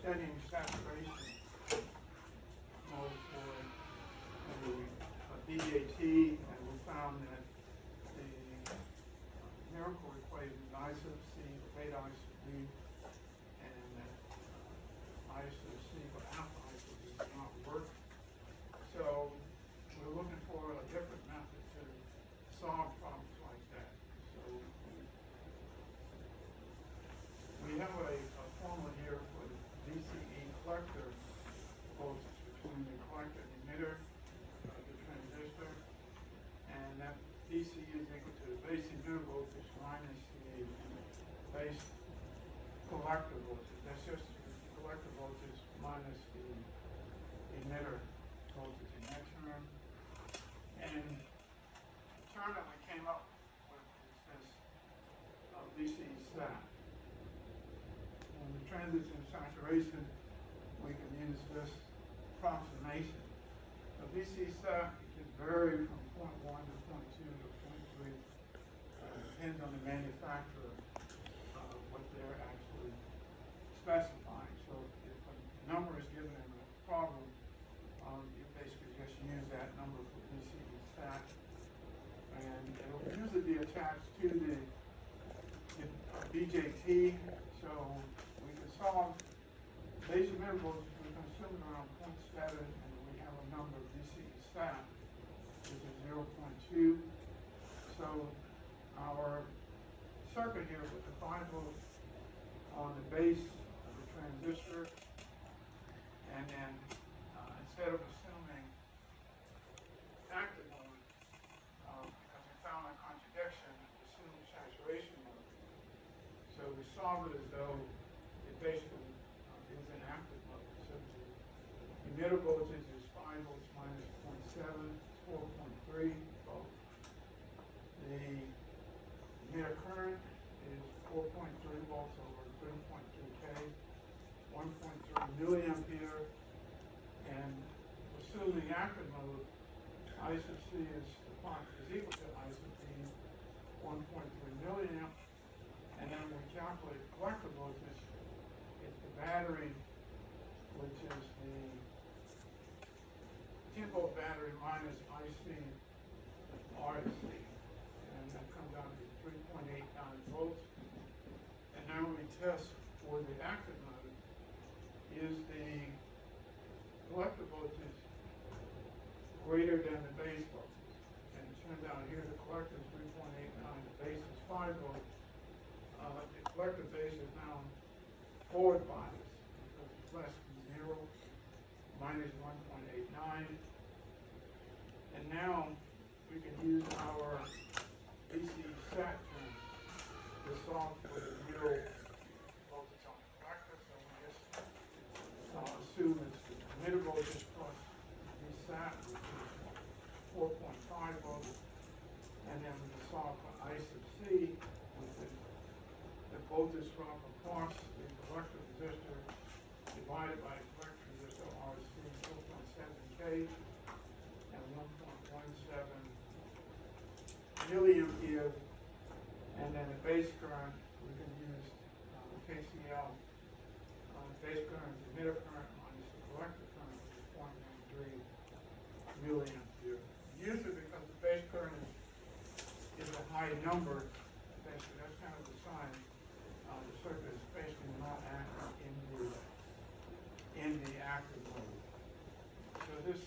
studying saturation mode for the BJT, and we found that the numerical equation I sub C, beta I sub B, and I sub C for alpha I sub B does not work. So we're looking for a different method to solve problems like that. So we have a formula here for the DCE collector voltage between the collector and emitter of the transistor, and that DC is equal to the base emitter voltage minus the base collector voltage. That's just the collector voltage minus the emitter voltage in that term. And the term that we came up with is this DC sat. In the transition saturation, we can use this approximation. The DC sat can vary from 0.1 to 0.2 to 0.3. Depends on the manufacturer what they're actually specifying. So if a number is given in the problem, you basically just use that number for DC sat, and it'll usually be attached to the BJT. So we can solve base emitter voltage. We can assume around 0.7, and we have a number of DC sat, which is 0.2. So our circuit here with the 5 volts on the base of the transistor, and then instead of assuming active mode, because we found a contradiction, assume saturation mode. So we solve it as though it basically is in active mode. So the emitter voltage is 5 volts minus 0.7, 4.3 volts. The emitter current is 4.3 volts over 3.3K, 1.3 milliampere, and assuming active mode, I sub C is equal to I sub B, 1.3 milliamp, and then we calculate collector voltage. It's the battery, which is the 10-volt battery minus IC RC, and that comes out to 3.89 volts. And now we test for the active mode. Is the collector voltage greater than the base voltage? And it turns out here the collector is 3.89, the base is 5 volts. The collector base is now forward bias because it's less than 0, minus 1.89. And now we can use our DC sat term to solve for the 0 voltage on the collector. So we just assume it's the emitter voltage plus the sat, which is 4.5 volts. And then we solve for I sub C, which is the voltage drop across the collector resistor divided by the collector resistor RC, 4.7K and 1.17 milliampere. And then the base current, we can use KCL. Base current is emitter current minus the collector current, which is 0.13 milliampere. Usually because the base current is a high number, basically that's kind of the sign the circuit is basically not active in the active mode. So this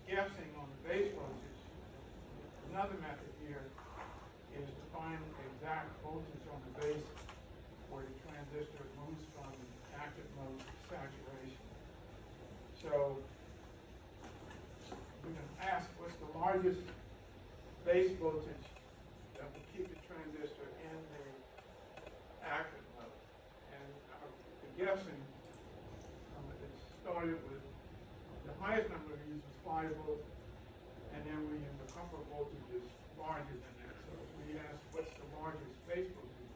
guessing on the base voltage, another method here is to find the exact voltage on the base where the transistor moves from active mode to saturation. So we can ask what's the largest base voltage that will keep the transistor in the active mode. And the guessing it started with the highest number we used was 5 volts, and then we used a couple of voltages larger than that. So if we ask what's the largest base voltage,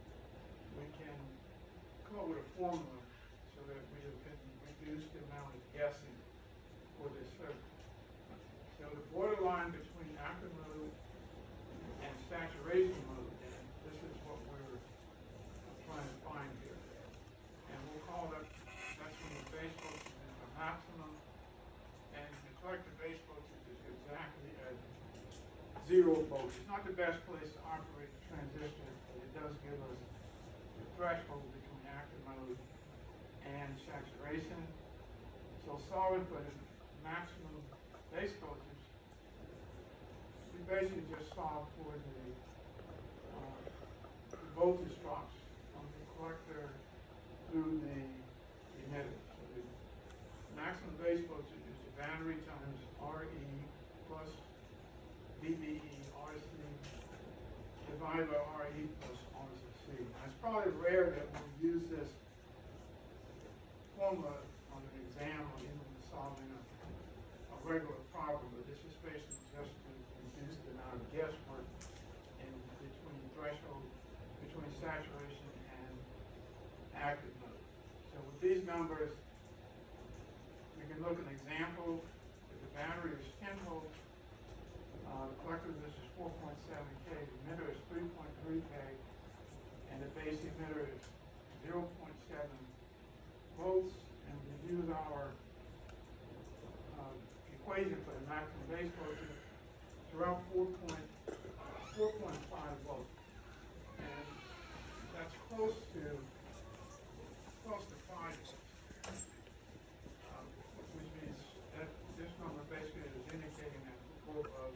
we can come up with a formula so that we can reduce the amount of guessing for this circuit. So the borderline between active mode and saturation mode, and this is what we're trying to find here. 0 volts. It's not the best place to operate the transistor, but it does give us the threshold between active mode and saturation. So solving for the maximum base voltage, we basically just solve for the voltage drops from the collector through the emitter. So the maximum base voltage is the battery times RE plus VBE RC divided by RE plus RC. Now, it's probably rare that we'll use this formula on an exam or even solving a regular problem, but this is basically just to reduce the amount of guesswork in between threshold, between saturation and active mode. So with these numbers, we can look at an example. If the battery is 10 volts, the collector resistance is 4.7K, the emitter is 3.3K, and the base emitter is 0.7 volts, and we use our equation for the maximum base voltage. It's around 4.5 volts, and that's close to 5 volts, which means that this number basically is indicating that of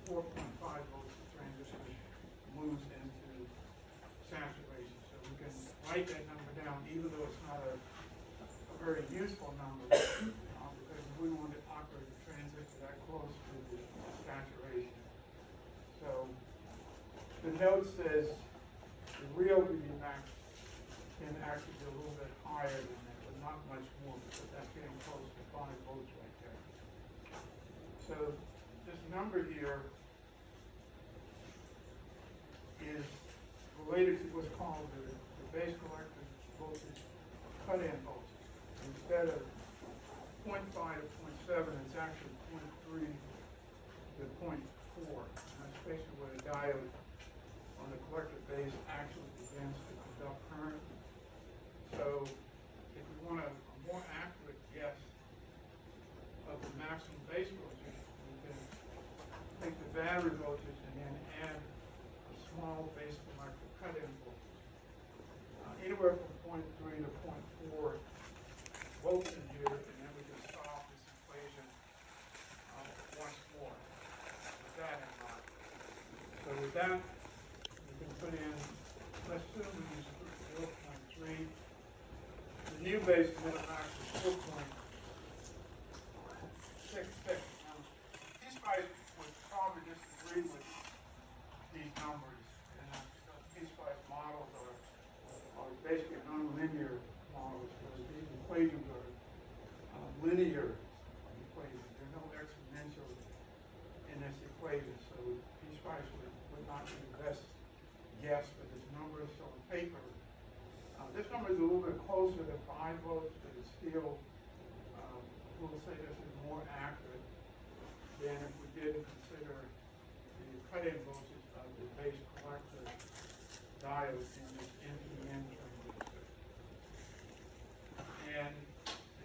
4.5 volts, the transistor moves into saturation. So we can write that number down, even though it's not a very useful number, because we want to operate the transistor that close to the saturation. So the note says the real VB max can actually be a little bit higher than that, but not much more, because that's getting close to 5 volts right there. So this number here is related to what's called the base collector voltage cut-in voltage. Instead of 0.5 to 0.7, it's actually 0.3 to 0.4. And that's basically where the diode on the collector base actually begins to conduct current. So if we want a more accurate guess of the maximum base voltage, we can take the battery voltage and then add a small base collector cut-in voltage. Anywhere from 0.3 to 0.4 volts in here, and then we can solve this equation once more with that in mind. So with that, we can put in, let's assume we use 0.3. The new base emitter max is 4.66. Now, PSpice would probably disagree with these numbers, and PSpice models are basically nonlinear models, whereas these equations are linear equations. There's no exponential in this equation, so PSpice would not be the best guess for this number. So on paper, this number is a little bit closer to 5 volts, but it's still, we'll say this is more accurate than if we didn't consider the cut-in voltage of the base collector diode in this NPN transistor. And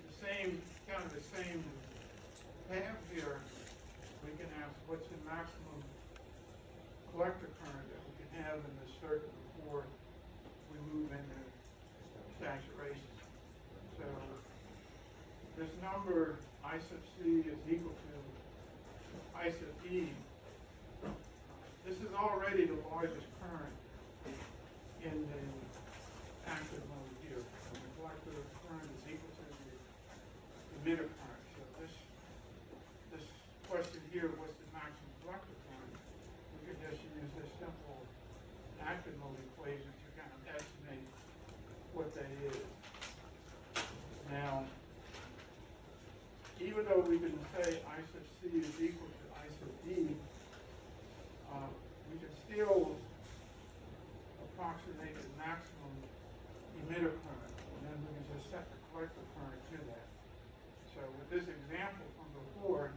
the same, kind of the same path here, we can ask what's the maximum collector current that we can have in the circuit before we move into saturation. So this number, I sub C, is equal to I sub E. This is already the largest current in the active mode here. So the collector current is equal to the emitter current. So this question here, what's the maximum collector current? We could just use this simple active mode equation to kind of estimate what that is. Now, even though we can say I sub C is equal to I sub D, we can still approximate the maximum emitter current, and then we can just set the collector current to that. So with this example from before,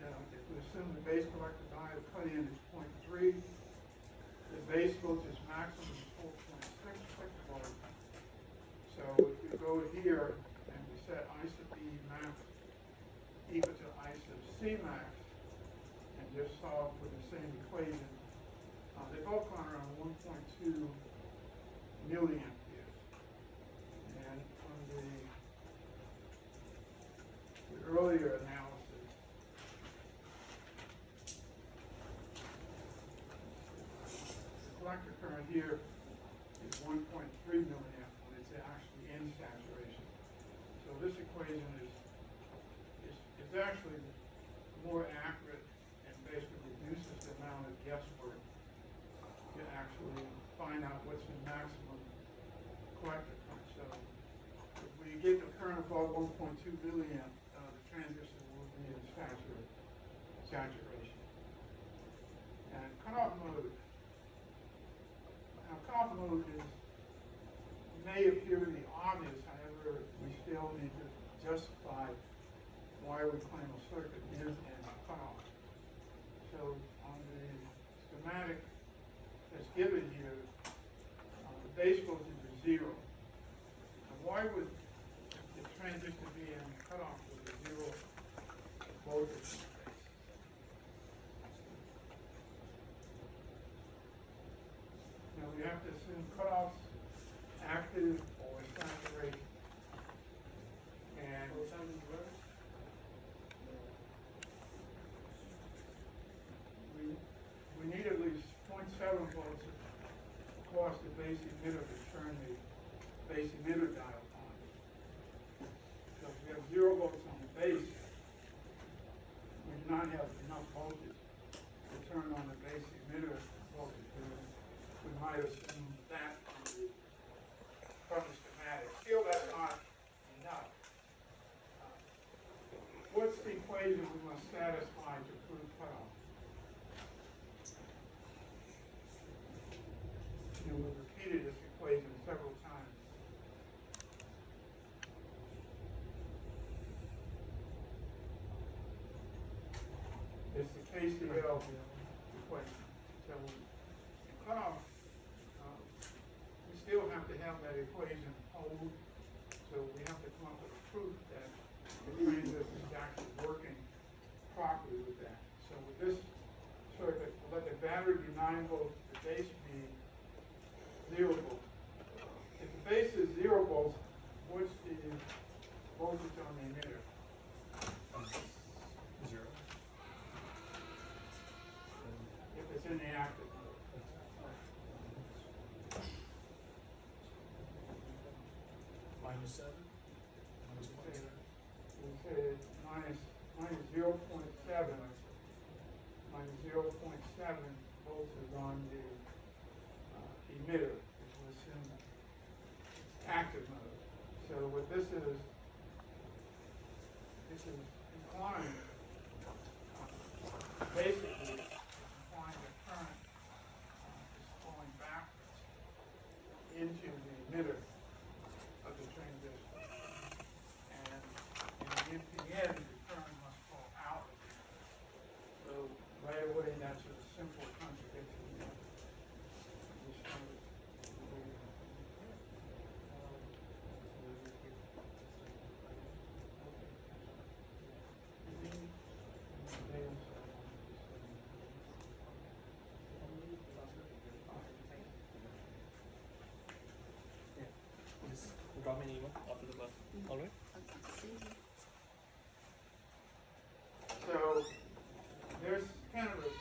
if we assume the base collector diode cut in is 0.3, the base voltage maximum is 4.66 volts. So if we go here and we set I sub E max equal to I sub C max, and just solve for the same equation. They both run around 1.2 milliamperes. And on the earlier analysis, the collector current here is 1.3 milliamp when it's actually in saturation. So this equation is actually more accurate and basically reduces the amount of guesswork to actually find out what's the maximum collector current. So if we get the current above 1.2 milliamp, the transistor will be in saturation. And cutoff mode. Now cutoff mode may appear to be obvious, however, we still need to justify why we claim a circuit is in cutoff. So on the schematic that's given here, the base voltage is 0. Now why would the transistor be in cutoff with a 0 voltage in the base? Now we have to assume cutoff's active or saturated. And we need at least 0.7 volts across the base emitter to turn the base emitter dial on. So if we have 0 volts on the base, we do not have enough voltage to turn on the base emitter voltage. We might assume that from the schematic. Still, that's not enough. What's the equation we must satisfy to prove cutoff? We've repeated this equation several times. It's the KCL equation. So in cutoff, we still have to have that equation hold. So we have to come up with a proof that the transistor is actually working properly with that. So with this circuit, we'll let the battery be 9 volts, the base be 0 volts. If the base is 0 volts, what's the voltage on the emitter? 0. If it's in the active mode. -7. We say minus 0.7. Minus 0.7 volts is on the emitter, which was in active mode. So what this is implying, basically, implying the current is flowing backwards into the emitter of the transistor. And in the end, the current must flow out. So right away, that's a simple contradiction. Just drop me an email after the class. All right? So there's kind of an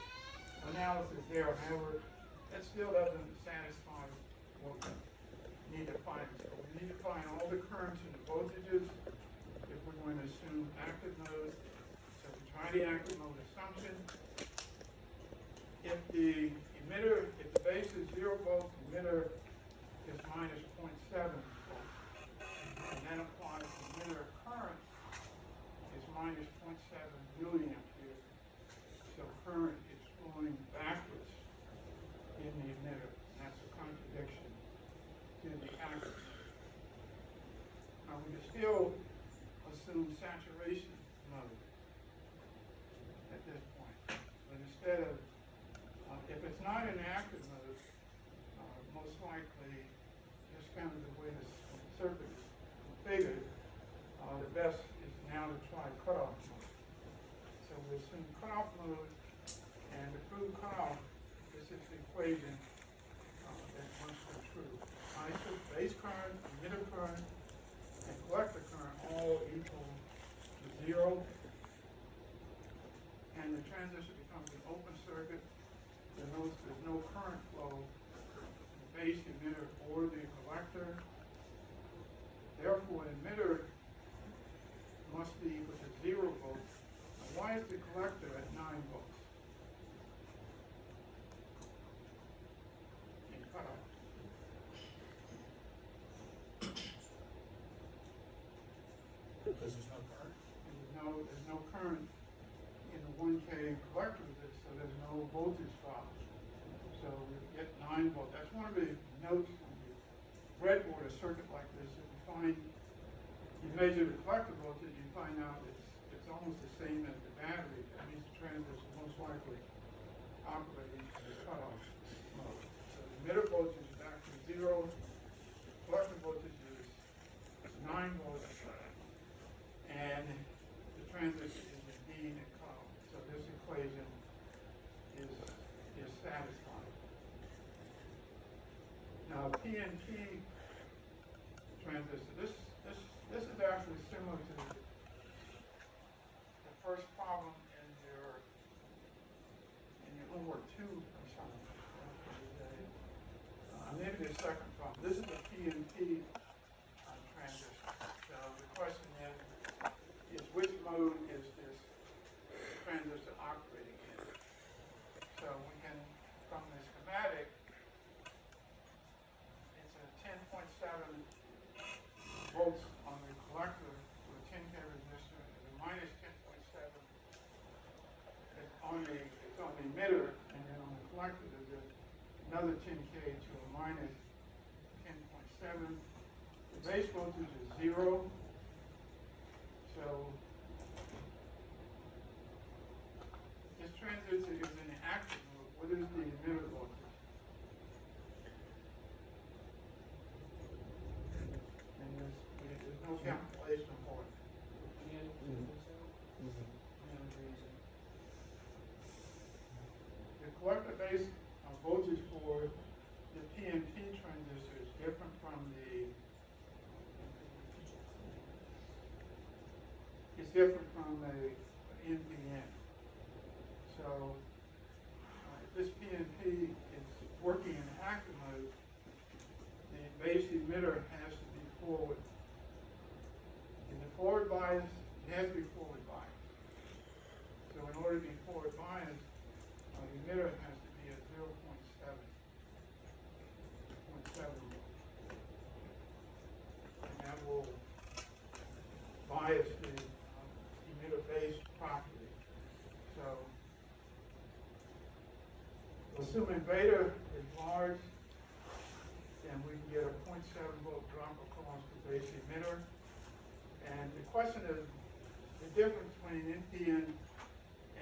analysis there. However, that still doesn't satisfy what we need to find. So we need to find all the currents and the voltages if we're going to assume active mode. So we try the active mode assumption. If the base is 0 volts, the emitter is minus 0.7 volts. And that applies the emitter current is minus 0.7 milliampere. So current is flowing backwards in the emitter. And that's a contradiction to the active. Now we can still assume saturation mode at this point. But instead of, if it's not in active mode, most likely, just kind of the way the circuit is configured, the best is now to try cutoff mode. So we assume cutoff mode equation that must be true. Iso base current, emitter current, and collector current all equal to 0. And the transistor becomes an open circuit. There's no current flow in the base emitter or the collector. Therefore, an emitter must be equal to 0 volts. Now, why is the collector at 9 volts? In cutoff. Because there's no current. There's no current in the 1K collector of this, so there's no voltage drop. So we get 9 volts. That's one of the notes when you breadboard a circuit like this. If you measure the collector voltage, you find out it's almost the same as the battery. That means the transistor is most likely operating in the cutoff mode. So the emitter voltage is actually 0. Collector voltage is 9 volts. And the transistor is indeed in cutoff. So this equation is satisfied. Now PNP transistor, this is actually similar to the first problem in your homework 2 or something. Maybe the second problem. This is a PNP transistor. So the question is which mode is this transistor operating in? So we can, from the schematic, it's a 10.7 volts on the collector with a 10K resistor and a minus 10.7 on the emitter, and then on the collector there's another 10K to a minus 10.7. The base voltage is 0. So this transistor is in the active mode. What is the emitter voltage? And there's no calculation for it. The collector base voltage for the PNP transistor is different from the NPN. So if this PNP is working in active mode, the base emitter has to be forward. In the forward bias, it has to be forward biased. So in order to be forward biased, the emitter has to be at 0.7 volts. And that will bias the emitter base properly. So assuming beta is large, then we can get a 0.7 volt drop across the base emitter. And the question is the difference between NPN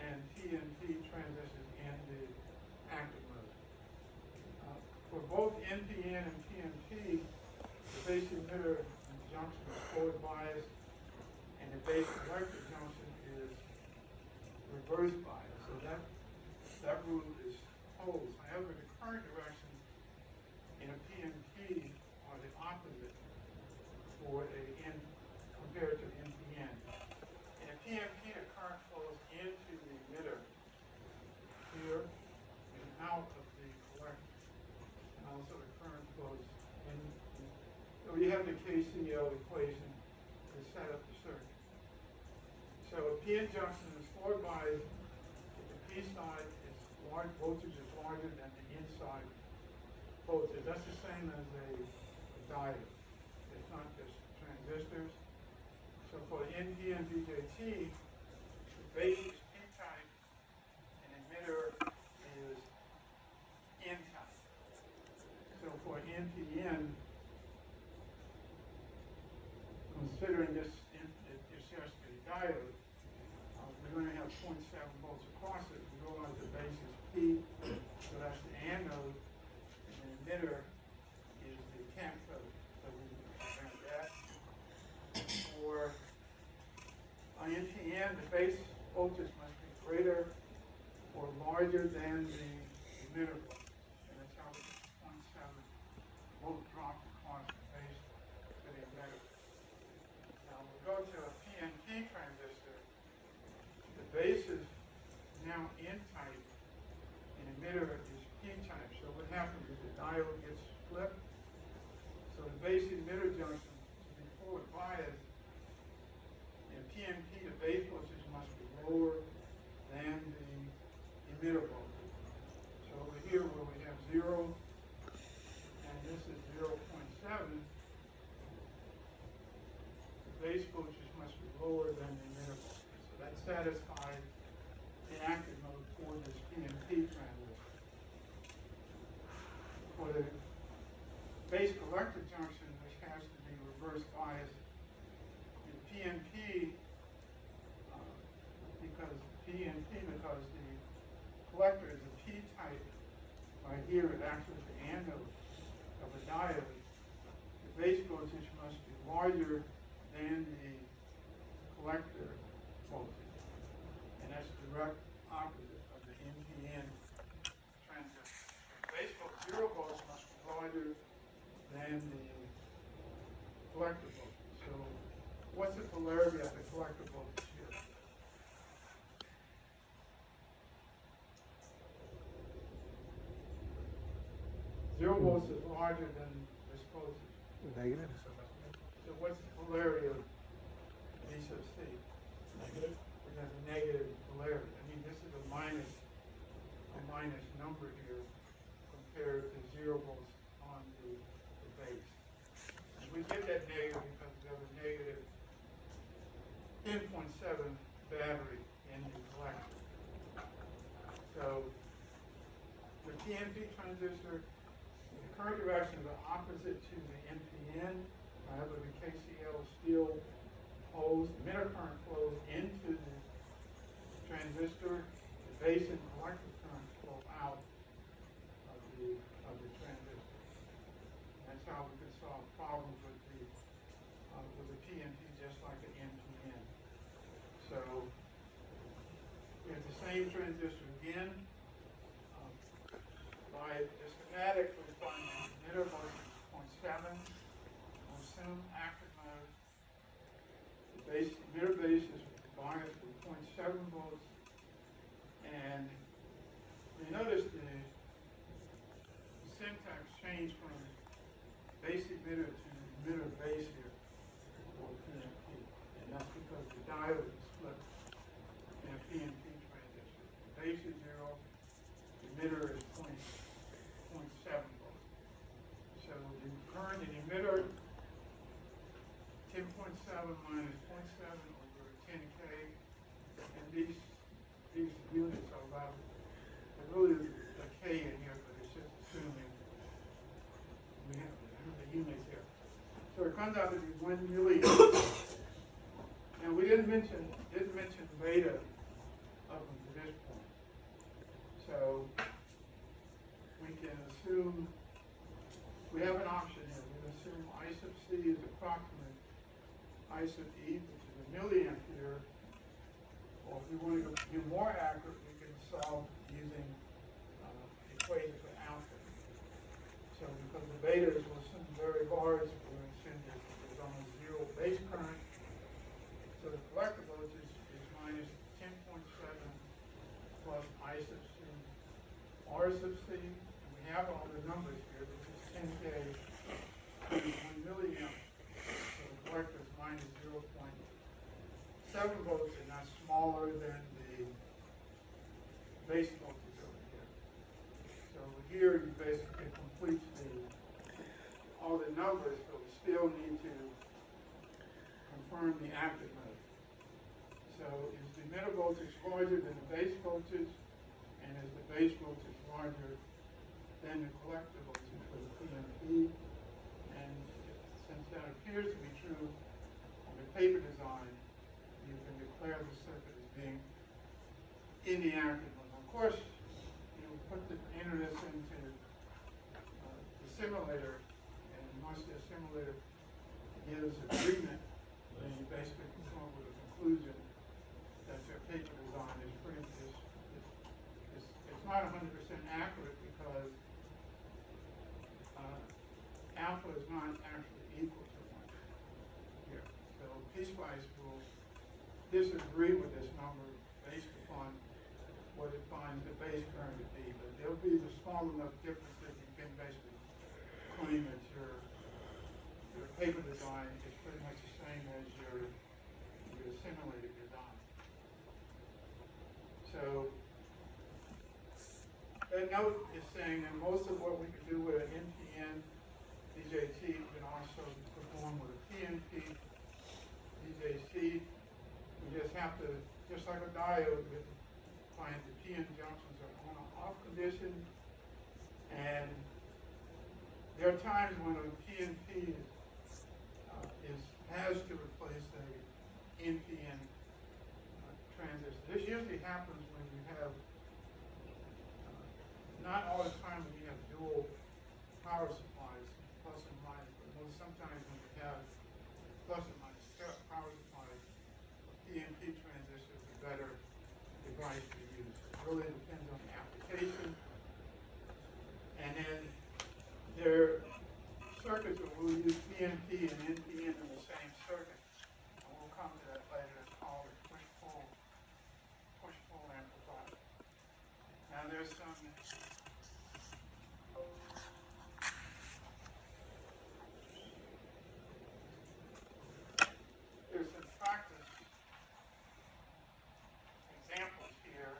and PNP transistors in the active mode. For both NPN and PNP, the base emitter junction is forward biased, and the base collector junction is reverse biased. So that rule is holds. However, the current direction in a PNP are the opposite for compared to NPN. In a PNP, the current flows into the emitter here and out of the collector. And also the current flows in. So you have the KCL equation to set up the circuit. So a PN junction is forward biased if the P side is large, voltage is larger than the inside voltage. That's the same as a diode. It's not just transistors. So for NPN BJT, the base is P-type and emitter is N-type. So for NPN, considering this just a diode, we're going to have 0.7 volts across it. We realize the base is P, so that's the anode, and the emitter is the cathode. So we have that. For NPN, the base voltage must be greater or larger than the emitter voltage. In both drop the constant base to the emitter. Now we'll go to a PNP transistor. The base is now N-type, and emitter is P-type. So what happens is the diode gets flipped. So the base emitter junction, to be forward biased, in PNP, the base voltage must be lower than the emitter voltage. So over here where we have 0, and this is 0.7, the base voltage must be lower than the emitter voltage. So that satisfies the active mode for this PNP transistor. For the base collector junction, which has to be reverse biased in PNP, because the collector is a P-type. Right here, it acts as the anode of a diode. The base voltage must be larger than the collector voltage, and that's the direct opposite of the NPN transistor. Base voltage 0 volts must be larger than the collector voltage. So, what's the polarity of the collector voltage here? Zero volts is larger than this voltage. Negative. So what's the polarity of V sub C? Negative. We have a negative polarity. I mean, this is a minus number here compared to 0 volts on the base. And we get that negative because we have a negative 10.7 battery in the collector. So the PNP transistor, the current directions are opposite to the NPN. However, the KCL still holds, emitter current flows into the transistor. The base and collector currents flow out of the transistor. That's how we can solve problems with the PNP just like the NPN. So we have the same transistor again. By the schematic, we find the emitter voltage 0.7. We'll assume active mode. The emitter base is biased with 0.7 volts. And you notice the syntax changed from base emitter to emitter base here for PNP. And that's because the diode is split in a PNP transistor. The base is 0, the emitter is 0.7 volts. So the current in emitter, 10.7 minus 0.7 over 10K, and these units are about, there really is a K in here, but it's just assuming we have the units here. So it comes out to be 1 milliamp. Now we didn't mention beta up until this point. So we can assume, we have an option here. We can assume I sub C is approximate I sub E, which is a milliampere. Or if we want to be more accurate, we can solve using equations for alpha. So because the betas will assume very large, we're going to assume that there's almost 0 base current. So the collector voltage is minus 10.7 plus I sub C, R sub C, and we have all the numbers here. This is 10K, 1 milliamp. So the collector is minus 0.7 volts, and that's smaller than the base voltage over here. So over here, you basically complete all the numbers, but we still need to confirm the active mode. So is the emitter voltage larger than the base voltage, and is the base voltage larger than the collector voltage for the PNP? And since that appears to be true on the paper design, you can declare the circuit as being in the active mode. Of course, you enter this into the simulator, and once the simulator gives agreement, then you basically come up with a conclusion that your paper design is pretty, it's not 100% accurate because alpha is not actually equal to 1 here. So piecewise will disagree with this number based upon what it finds the base current to be, but there'll be the small enough difference that you can basically claim that your paper design is pretty much the same as your simulated design. So that note is saying that most of what we can do with an NPN DJT we can also perform with a PNP DJT. We just have to, just like a diode, we have to find the PN junctions are on or off condition. And there are times when a PNP has to replace a NPN transistor. This usually happens when you have, not all the time when you have dual power supplies, plus and minus, but sometimes when you have plus and minus power supplies, PNP transistor is a better device to use. It really depends on the application. And then there are circuits where we'll use PNP and NPN in the same circuit. And we'll come to that later. It's called a push-pull amplifier. Now there's some practice examples here.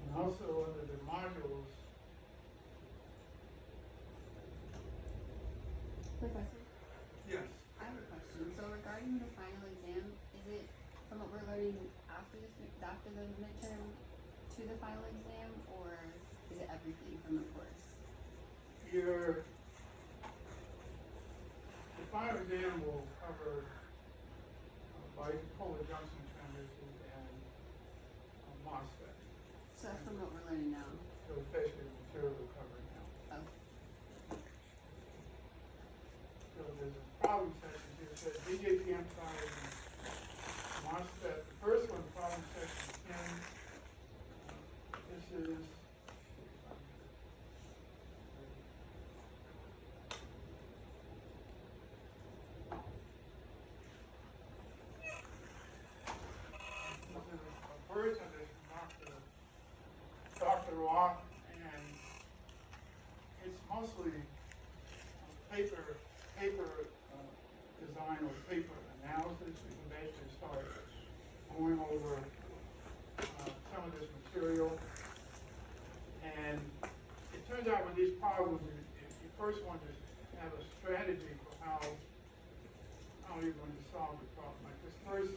And also under the modules. Professor, Yes. I have a question. So regarding the final exam, is it from what we're learning after the midterm to the final exam, or is it everything from the course? The final exam will cover bipolar junction transistors and MOSFET. So that's from what we're learning now. So it's basically the material we're covering now. Okay. So there's a problem section here that says DJT amplifiers and MOSFET. The first one, problem section 10. This is a version of this from Dr. Roth, and it's mostly paper design or paper analysis. We can basically start going over some of this material. And it turns out with these problems, you first want to have a strategy for how you're going to solve the problem. Like this first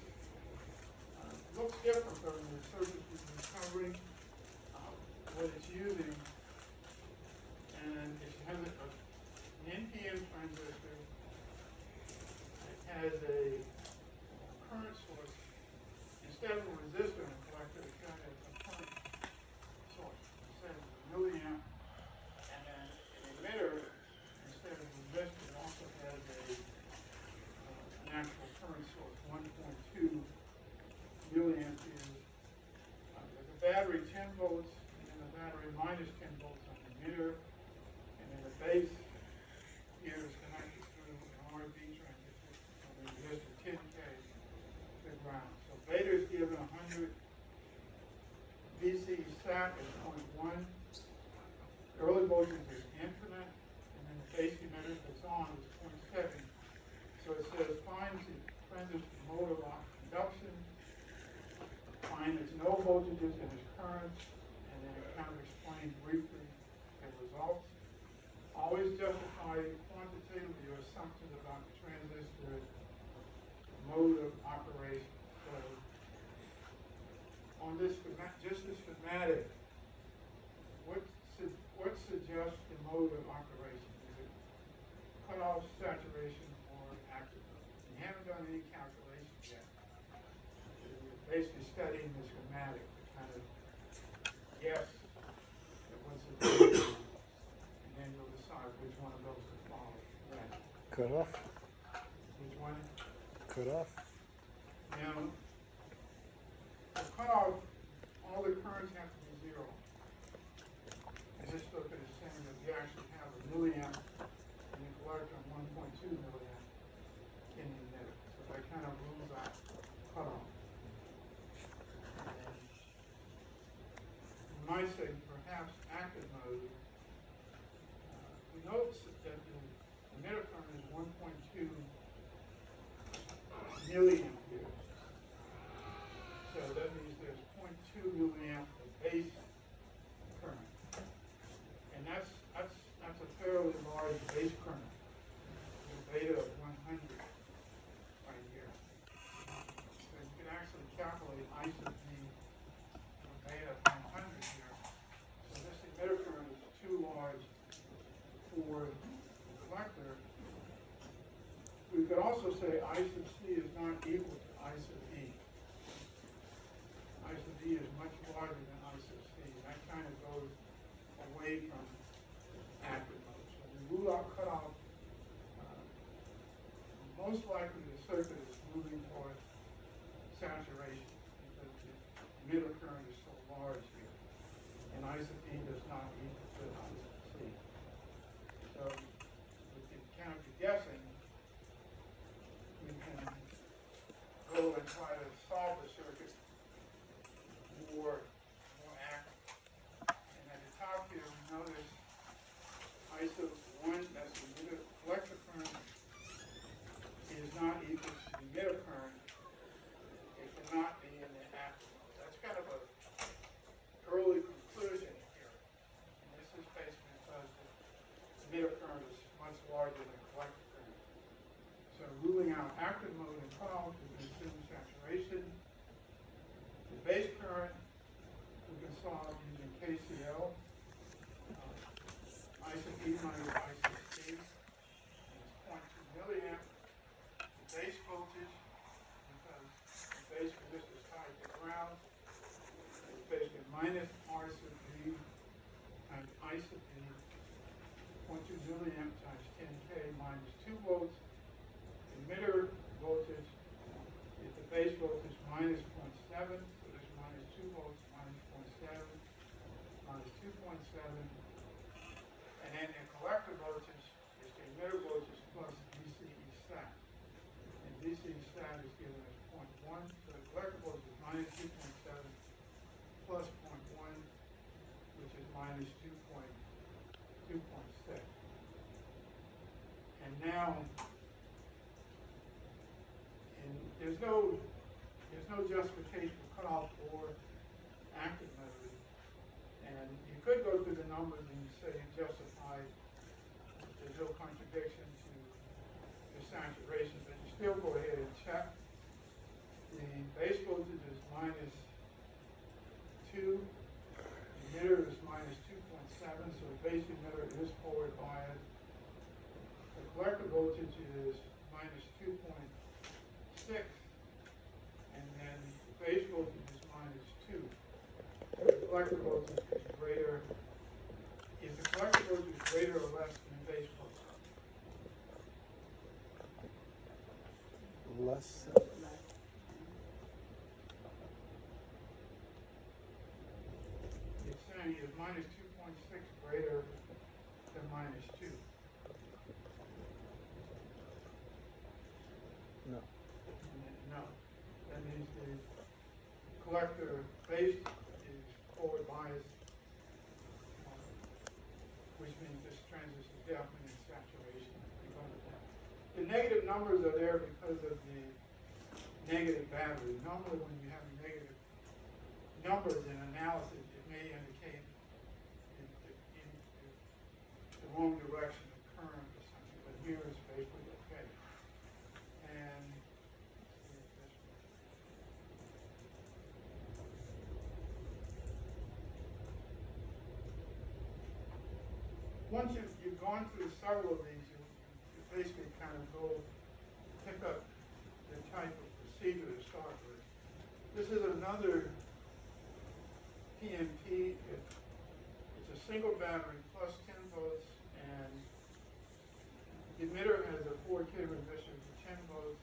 looks different from the circuit we've been covering, what it's using. And it has an NPN transistor. It has a current source. Instead of a resistor in the collector, it has a current source. Instead of a milliamp, and then an emitter, instead of a resistor, it also has an actual current source, 1.2 milliamperes. There's a battery 10 volts, and then a battery minus 10 volts on the emitter, and then the base here is connected through an RB transistor, and the resistor 10K to ground. So beta is given 100 VC stack at 0.1. Early voltage is infinite, and then the base emitter that's on is 0.7. So it says find the transistor mode of conduction, find its no voltages and its currents, and then it kind of explains briefly the results. Always justify quantitatively your assumptions about the transistor's mode of operation. So on this just the schematic, what suggests the mode of operation? Is it cutoff, saturation, or active? You haven't done any calculations yet. You're basically studying the schematic to kind of guess at what's the and then you'll decide which one of those to follow. Right. Cut off. Which one? Cut off. Now, cutoff, all the currents have to be zero. And this book is saying that you actually have a milliamp in the collector and 1.2 milliamp in the emitter. So that kind of rules out cutoff. And you might say perhaps active mode. We notice that the emitter current is 1.2 milliamperes. So that means there's 0.2 milliamp of base current. And that's a fairly large base current. The beta of 100 right here. So you can actually calculate ISO V beta of 100 here. So this emitter current is too large for the collector. We could also say I sub C is not equal to I sub E. I sub E is much larger than I sub C. That kind of goes away from active mode. So we rule out cutoff. Most likely the circuit is moving towards saturation because the emitter current is so large here. And I sub E does not equal to I sub C. So with the counter guessing, we can go and try to solve the circuit more active. And at the top here, we notice ISO 1, that's the emitter collector current, is not equal to the emitter current. It cannot be in the active mode. That's kind of an early conclusion here. And this is basically because the emitter current is much larger than the collector current. So ruling out active mode and cutoff, we can assume saturation. The base current we can solve using KCL. I sub E minus I sub C is 0.2 milliamp. The base voltage, because the base resistor is tied to ground, is basically minus R sub V times I sub E, 0.2 milliamp times 10K minus 2 volts. Emitter voltage is the base voltage minus 0.7, so there's minus 2 volts minus 0.7 minus 2.7. And then the collector voltage is the emitter voltage plus VCE stat. And VCE stat is given as 0.1, so the collector voltage is minus 2.7 plus 0.1, which is minus 2.6. And now, there's no justification for cutoff or active mode. And you could go through the numbers and say you justify there's no contradiction to the saturation, but you still go ahead and check. The base voltage is minus 2. The emitter is minus 2.7, so the base emitter is forward biased. The collector voltage is minus 2.6. And then the base voltage is minus 2. The collector voltage is greater. Is the collector voltage greater or less than the base voltage? Less. It's saying is minus 2.6 greater than minus 2. No. No. That means the collector base is forward biased, which means this transistor is definitely in saturation because of that. The negative numbers are there because of the negative battery. Normally when you have negative numbers in analysis, it may indicate in the wrong direction of current or something, but here it's basically okay. And once you've gone through several of these, you basically kind of go pick up the type of procedure to start with. This is another PMP. It's a single battery plus 10 volts, and the emitter has a 4K resistor for 10 volts.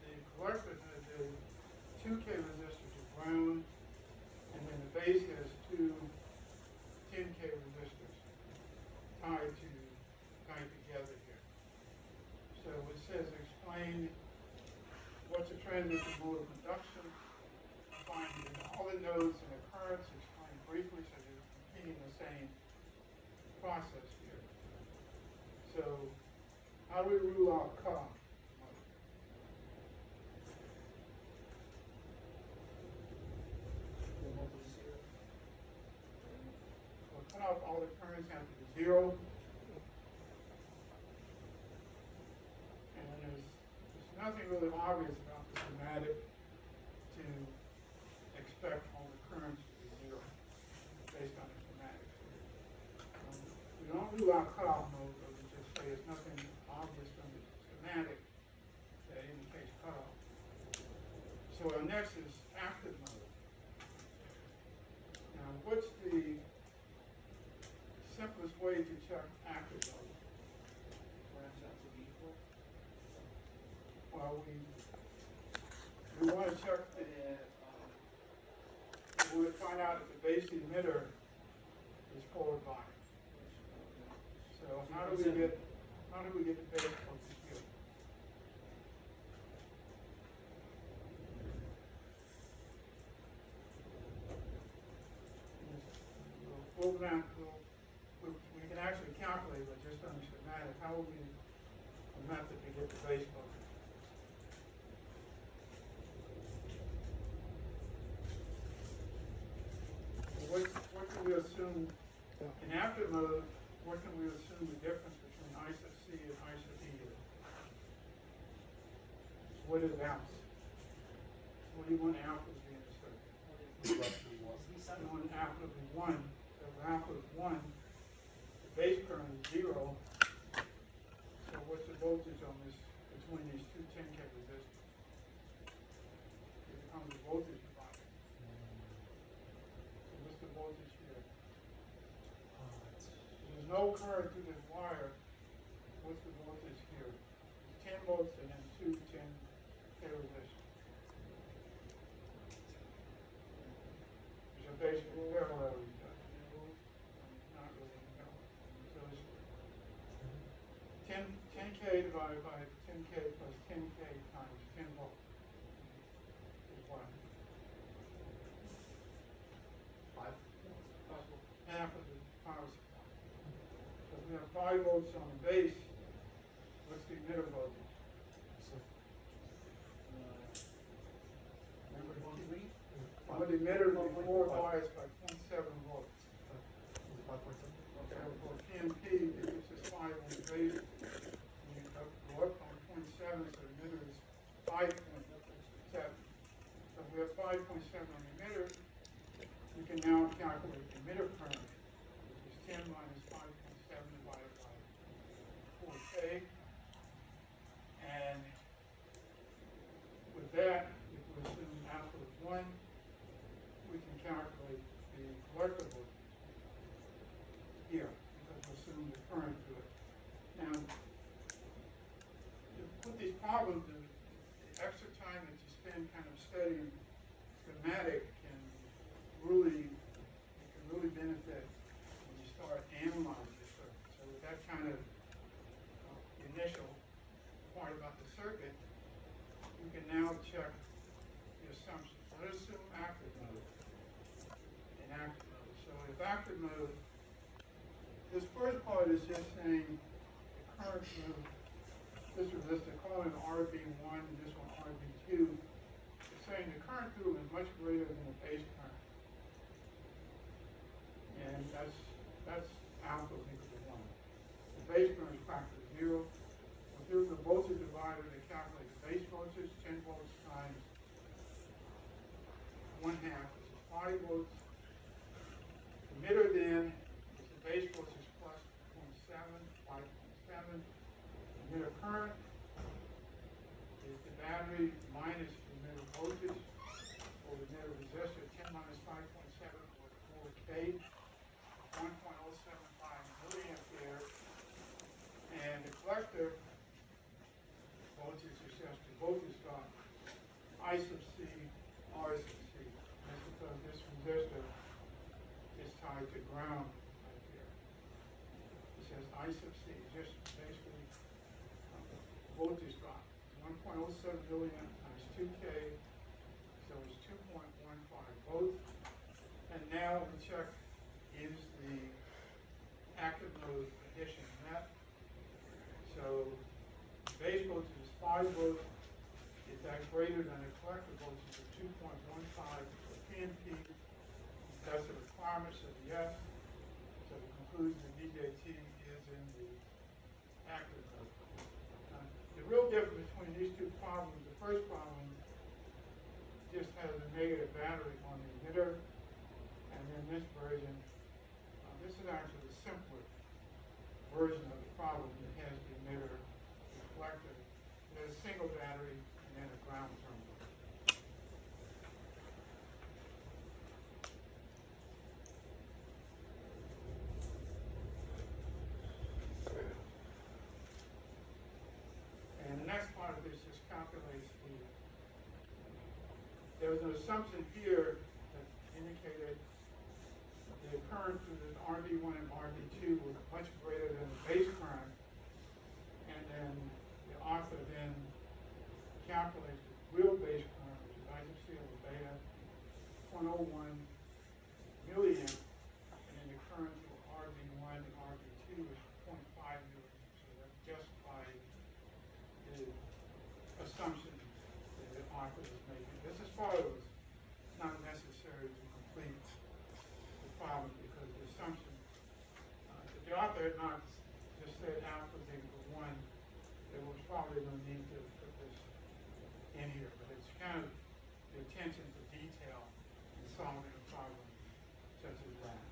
The collector has a 2K resistor for explain what's a transistor mode of conduction, define all the nodes and the currents, explain briefly so you're repeating the same process here. So, how do we rule out cutoff mode? Well, cutoff, all the currents have to be 0. And there's nothing really obvious about the schematic to expect all the currents to be 0 based on the schematic. We don't rule out cutoff mode, but we just say there's nothing obvious from the schematic that indicates cutoff. So our next is active mode. Now, what's the simplest way to check active mode? Well, we want to check we would find out if the base emitter is forward biased. So how do we get the base voltage here? We can actually calculate, but just on the schematic, how would we a method to get the base voltage? What can we assume in active mode? What can we assume the difference between I sub C and I sub E is? What is ounce? What do you want alpha to be in the circuit? You want alpha to be 1. So if alpha is 1, the base current is 0. So what's the voltage on this between these two 10K resistors? It becomes a voltage divider. So what's the voltage here? There's no current through this wire. What's the voltage here? It's 10 volts and then two 10K resistors. These are basically parallel to each other. Not really parallel. So it's 10K divided by 10K plus 10K times 10 volts is what? 5 volts. Half of the power supply. So if we have 5 volts on the base, what's the emitter voltage? Well, the emitter is forward biased by 0.7 volts. Okay, for PNP, it's just 5 on the base. You go up on 0.7, so the emitter is 5.7. So if we have 5.7 on the emitter, we can now calculate the emitter current, which is 10 minus 5.7 divided by 4K. And with that, if we assume alpha is 1, we can calculate the collector voltage here, because we assume the current to it. Now, to put these problems, the extra time that you spend kind of studying schematic can really benefit when you start analyzing the circuit. So with that kind of initial part about the circuit, you can now check the assumptions. Let's assume active mode. In active mode. So if active mode, this first part is just saying the current through this resistor, calling it RB1 and this one RB2. It's saying the current through is much greater than the base current. And that's alpha equal to 1. The base current is factor 0. Well, here's the voltage divider to calculate the base voltage, 10 volts times 1/2, which is 5 volts. Emitter then is the base voltage plus 0.7, 5.7. Emitter current is the battery minus the emitter voltage, or the emitter resistor, 10 minus 5.7 or 4K, 1.075 milliampere. And the collector voltage is just the voltage drop, I sub C, R sub C. That's because this resistor is tied to ground right here. It says I sub C, just basically voltage drop, 1.075 milliamp times 2K, so it's 2.15 volts. And now we check, is the active mode addition met? So base voltage is 5 volts. Is that greater than the collector voltage of 2.15 PNP? That's the requirement, so yes. So the conclusion of DJT is in the active mode. The real difference between these two problems, the first problem just has a negative battery on the emitter, and then this version, this is actually a simpler version of the problem that has the emitter, the collector. There's a single battery and then a ground terminal. And the next part of this just calculates there was an assumption here that indicated the current through the RB1 and RB2 was much greater than the base current, and then the author then calculates the real base current, which is IC over beta, 0.01 milliamp, and then the current through RB1 and RB2 is 0.5 milliamp. So that justifies the assumption that the author was making. This is part of it's not necessary to complete the problem because the assumption, if the author had not just said alpha is equal to 1, there was probably no need to put this in here. But it's kind of the attention to detail in solving a problem such as that.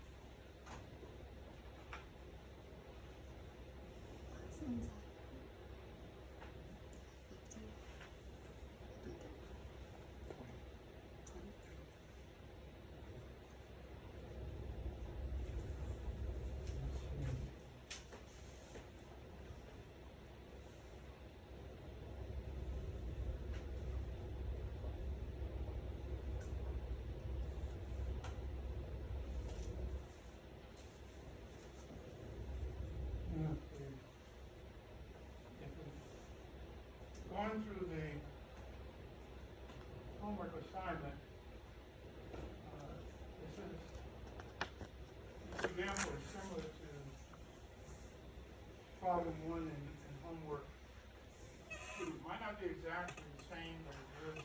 Going through the homework assignment, this example is similar to problem 1 in homework 2. It might not be exactly the same, but it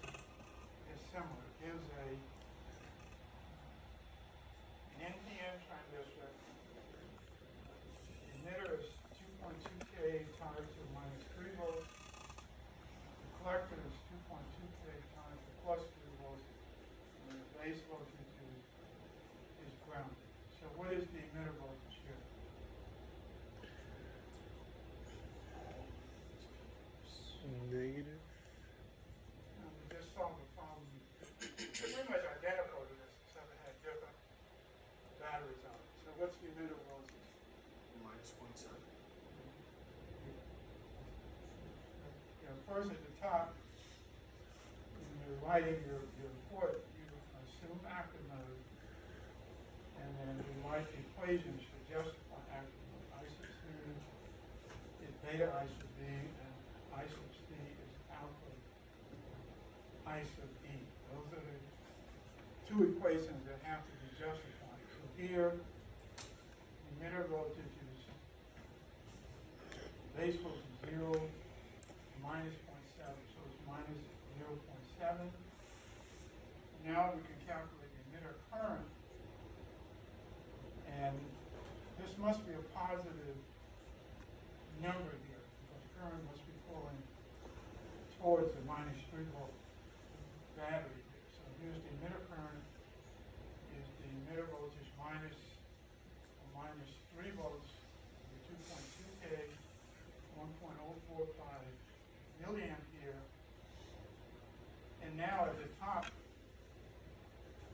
is similar. It gives an NPN transistor. The emitter is 2.2K times to minus 3 volts. The collector is 2.2K times to plus 3 volts. And the base voltage is grounded. So what is the emitter voltage here? Negative. We just solved the problem. Pretty much identical to this, except it had different batteries on it. So what's the emitter voltage? Minus 0.7. First at the top, when you're writing your report, you assume active mode, and then you write the equations to justify active mode. I sub C is beta I sub B, and I sub C is alpha I sub E. Those are the two equations that have to be justified. So here, the emitter voltage is base voltage 0, minus 0.7, so it's minus 0.7. Now we can calculate the emitter current, and this must be a positive number here, because current must be flowing towards the minus 3 volt battery here. So here's the emitter current, is the emitter voltage minus 3 volts, 2.2K, 1.045 milliampere, and now at the top,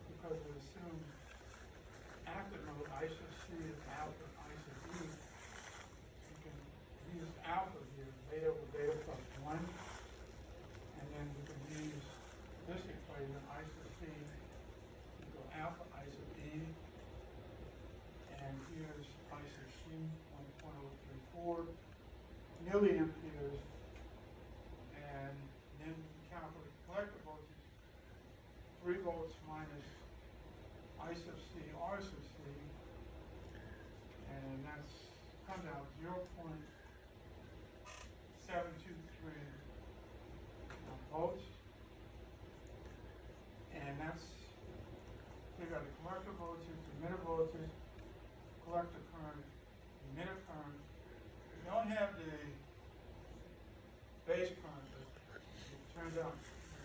because it assumes active mode, I sub C is alpha, I sub E, you can use alpha here, beta over beta plus 1, and then we can use this equation, I sub C equal alpha, I sub E, and here's I sub C, 1.034 milliamperes, and volts. And that's, you got the collector voltage, the emitter voltage, collector current, emitter current. You don't have the base current, but it turns out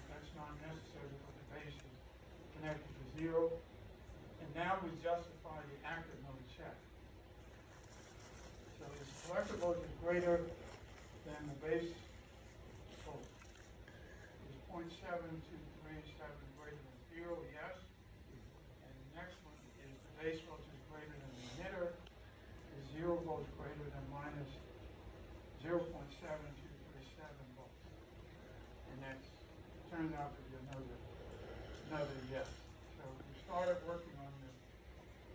that's not necessary because the base is connected to zero. And now we justify the active mode check. So this collector voltage is greater than the base volt. Is 0.7237 greater than zero, yes. And the next one is the base voltage is greater than the emitter, is 0 volts greater than minus 0.7237 volts. And that turns out to be another yes. So we started working on the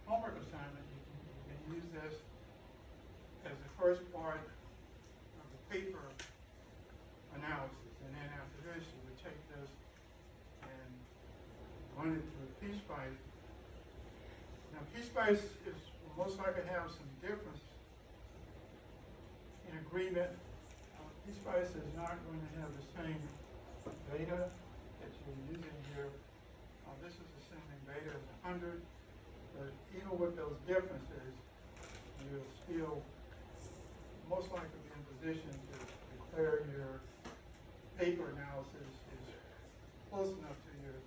homework assignment. You can use this as the first part of the paper analysis. And then after this, you would take this and run it through PSpice. Now, PSpice will most likely have some difference in agreement. PSpice is not going to have the same beta that you're using here. This is assuming beta is 100, but even with those differences, you'll still most likely be in position to declare your paper analysis is close enough to your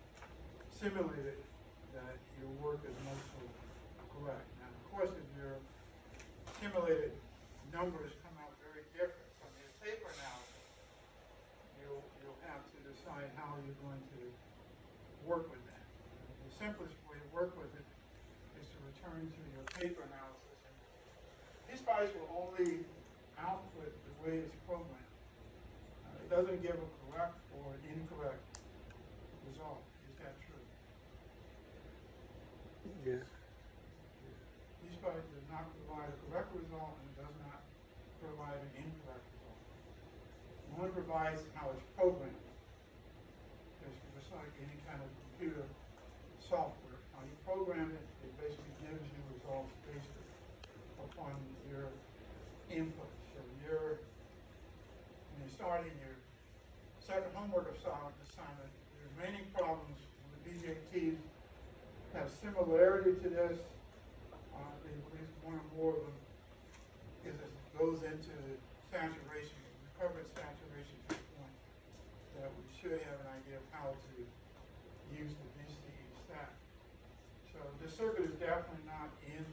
simulated that your work is mostly correct. Now, of course, if your simulated numbers come out very different from your paper analysis, you'll have to decide how you're going to work with that. The simplest way to work with it is to return to your paper analysis. And PSpice will only output the way it's programmed. It doesn't give a correct or an incorrect result. Is that true? Yes. PSpice does not provide a correct result and it does not provide an incorrect result. One provides how it's programmed. It's just like any kind of computer software. How you program it, it basically gives you results based upon your input. So when you're starting your second homework assignment, the remaining problems with the BJTs have similarity to this. At least one or more of them is it goes into saturation, recovered saturation to the point that we should have an idea of how to use the VCE stack. So this circuit is definitely not in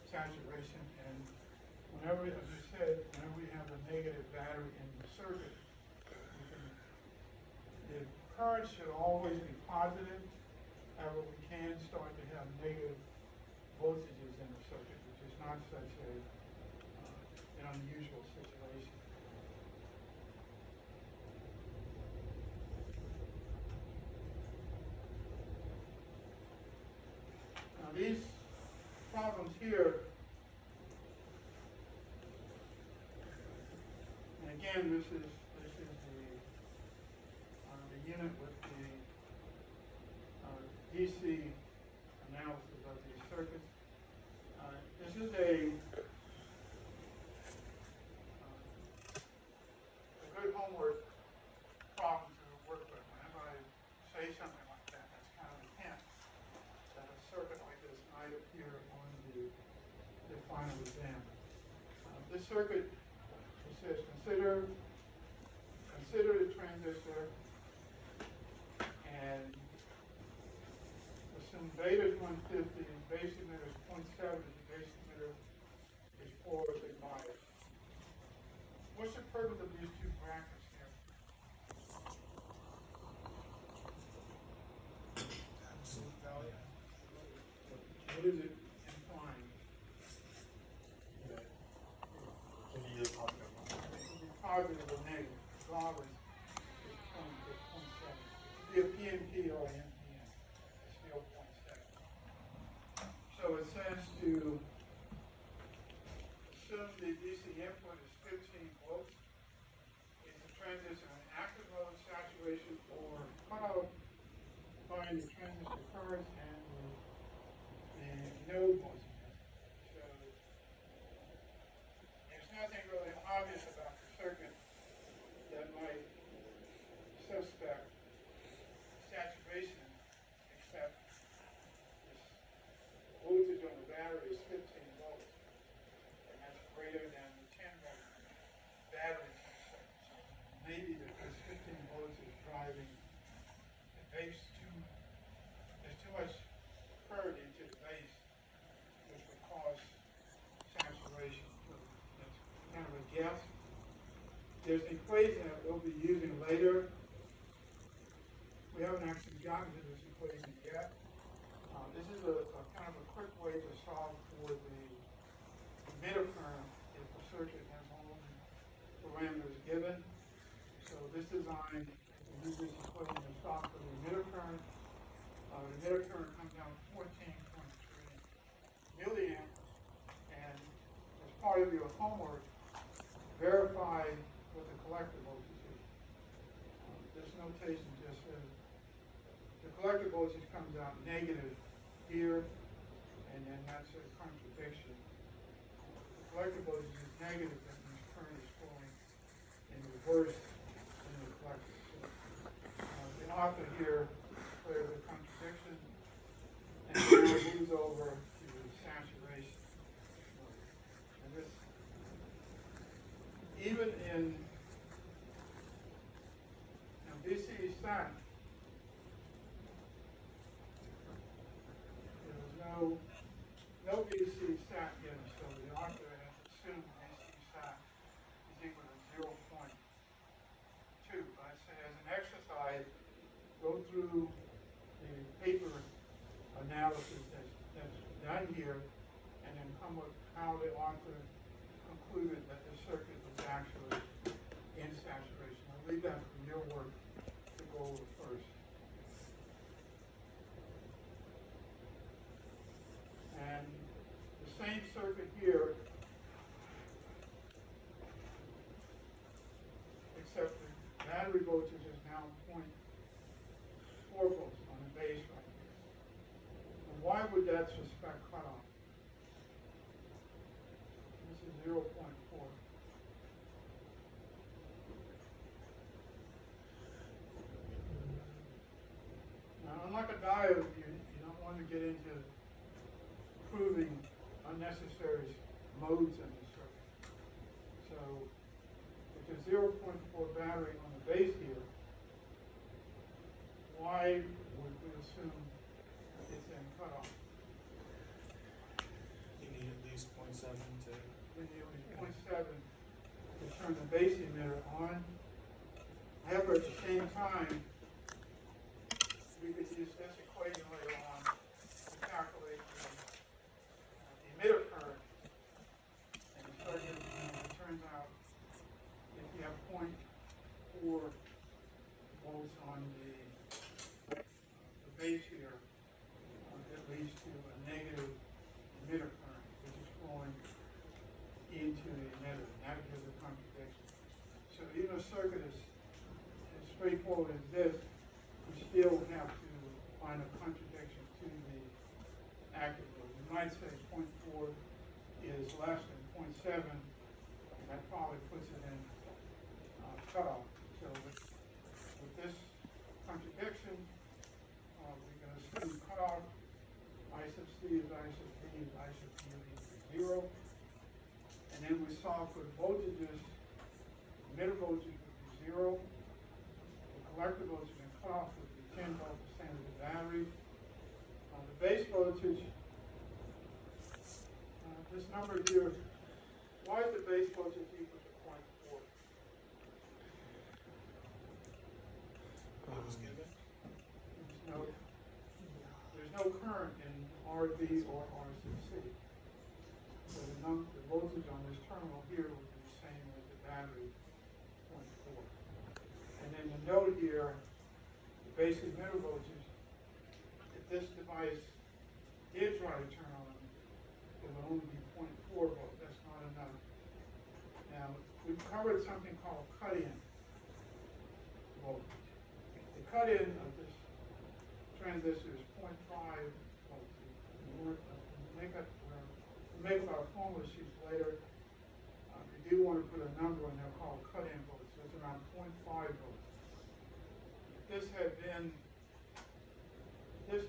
saturation, and whenever, as I said, whenever we have a negative battery in the circuit, the current should always be positive. However, we can start to have negative voltages in the circuit, which is not such an unusual situation. Now these problems here, and again, this is the unit with the DC analysis of these circuits. This is a good homework problem to work with. Whenever I say something like that, that's kind of a hint that a circuit like this might appear on the final exam. This circuit, it says consider the transistor and assume beta is 150, base emitter is 0.7, base emitter is 4 as a bias. What's the purpose of these two brackets here? Absolute value. What is it implying? Can you use positive? It can be positive or negative. Regardless, it's 0.7. It could be a PNP or an NPN. It's still 0.7. So it says to assume the DC input is 15 volts. Is the transistor in active mode saturation or cutoff? Find the transistor current and the node voltage. So there's nothing really obvious about the circuit that might maybe because 15 volts is driving the base there's too much current into the base, which would cause saturation. So that's kind of a guess. There's an equation that we'll be using later. We haven't actually gotten to this equation yet. This is a kind of a quick way to solve for the emitter current if the circuit has all the parameters given. So this design, we use this equation to solve for the emitter current. The emitter current comes out 14.3 milliamps, and as part of your homework, verify what the collector voltage is. This notation just says the collector voltage comes out negative here, and then that's a contradiction. The collector voltage is negative, that means current is flowing in reverse in the collector. So, the author here declares a contradiction, and now moves over to the saturation. And this, even in DC stat, there was no DC stat given, so the author has assumed DC stat is equal to 0.2. But I say as an exercise, go through the paper analysis that's done here, and then come with how the author concluded that the circuit was actually in saturation. I'll leave that for your work to go over first. And the same circuit here, except the battery voltage is now 0.4 volts on the base right here. And why would that suspect cutoff? This is 0.4. Now, unlike a diode, you don't want to get into proving unnecessary modes in the circuit. So, with the 0.4 battery on the base here, why would we assume it's in cutoff? You need at least 0.7 to. We need 0.7 to turn the base emitter on. However, at the same time, we could use this equation later on to calculate the emitter current. And the circuit, it turns out, if you have 0.4 volts on the base here, it leads to a negative emitter current, which is flowing into the emitter. And that gives a contradiction. So even a circuit is as straightforward as this, we still have to find a contradiction to the active load. You might say 0.4 is less than 0.7, and that probably puts it in cutoff. So with this contradiction, we can assume cutoff, I sub C is I sub B is I sub B equals 0. And then we solve for the voltages. Emitter voltage would be 0. The collector voltage and cutoff would be 10 volts per of the battery. The base voltage, this number here, why is the base voltage equal to 0.4? What was given? There's no current in RB or RCC. So the voltage on this terminal here would be the same as the battery, 0.4. And then the note here, the base emitter voltage, if this device did try to turn on, it would only be 0.4 volts. That's not enough. Now, we've covered something called cut-in voltage. The cut-in of this transistor is 0.5 volts. We'll make our formula sheets later. We do want to put a number in there called cut-in volts. So it's around 0.5 volts. If this had been 0.5,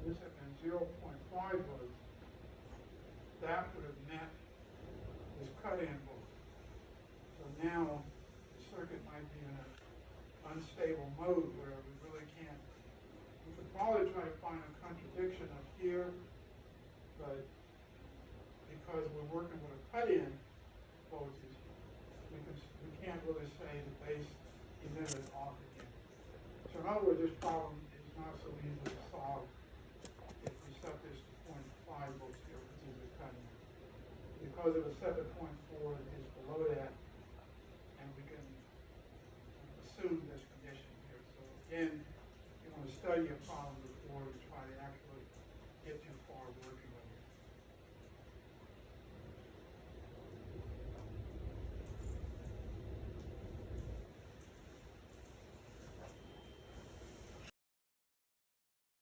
this had been 0.5 volts, that would have meant cut-in voltage. So now the circuit might be in an unstable mode where we really can't, we could probably try to find a contradiction up here, but because we're working with a cut-in voltage, we can't really say the base emitter is off again. So in other words, this problem is not so easily solved if we set this to 0.5 volts here, which is a cut-in. Because it was set at 0.4, it is below that, and we can assume this condition here. So again, you want to study a problem